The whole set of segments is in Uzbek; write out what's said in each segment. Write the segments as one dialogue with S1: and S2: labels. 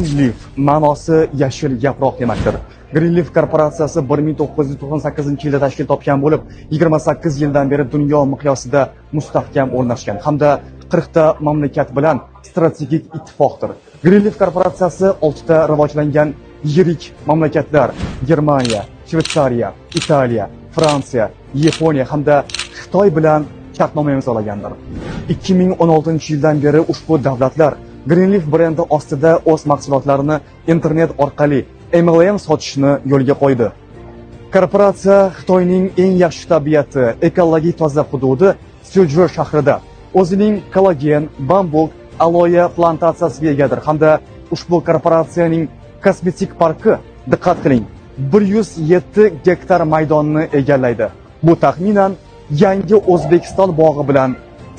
S1: Greenleaf ma'nosi yashil yaproq demakdir. Greenleaf korporatsiyasi 1998-yilda tashkil topgan bo'lib, 28 yildan beri dunyo miqyosida mustahkam o'rnashgan hamda 40 ta mamlakat bilan strategik ittifoqdir. Greenleaf korporatsiyasi 6 ta rivojlangan yirik mamlakatlar Germaniya, Shveysariya, Italiya, Fransiya, Yaponiya hamda Xitoy bilan shartnoma imzolagandir. 2016-yildan beri ushbu davlatlar Greenleaf brendi ostida o'z mahsulotlarini internet orqali MLM sotishni yo'lga qo'ydi. Korporatsiya Xitoyning eng yaxshi tabiati, ekologik toza hududi Suzhou shahrida o'zining kollagen, bambuk, aloe plantatsiyasiga egadir hamda ushbu korporatsiyaning kosmetik parki, diqqat qiling, 107 gektar maydonni egallaydi. Bu taxminan yangi O'zbekiston bog'i bilan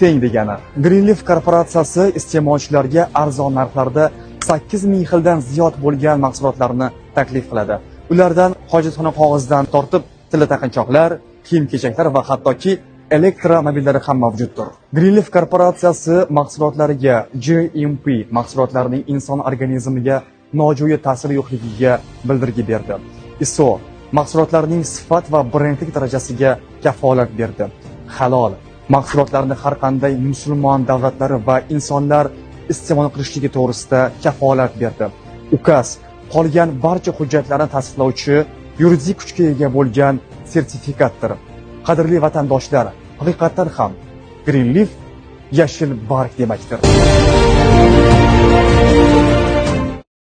S1: teng degani. Greenleaf korporatsiyasi iste'molchilarga arzon narxlarda 8000 xildan ziyod bo'lgan mahsulotlarni taklif qiladi. Ulardan hojatxona qog'ozidan tortib, tilla taqinchoqlar, kiyim-kechaklar va hattoki elektromobillari ham mavjuddir. Greenleaf korporatsiyasi mahsulotlariga GMP mahsulotlarining inson organizmiga nojo'ya ta'siri yo'qligiga bildirgi berdi. ISO mahsulotlarning sifat va brendlik darajasiga kafolat berdi. Halol mahsulotlarni har qanday musulmon davlatlari va insonlar iste'mol qilishligi to'g'risida kafolat berdi. UKAS qolgan barcha hujjatlarni tasdiqlovchi yuridik kuchga ega bo'lgan sertifikatdir. Qadrli vatandoshlar, haqiqatan ham Greenleaf yashil barg demakdir.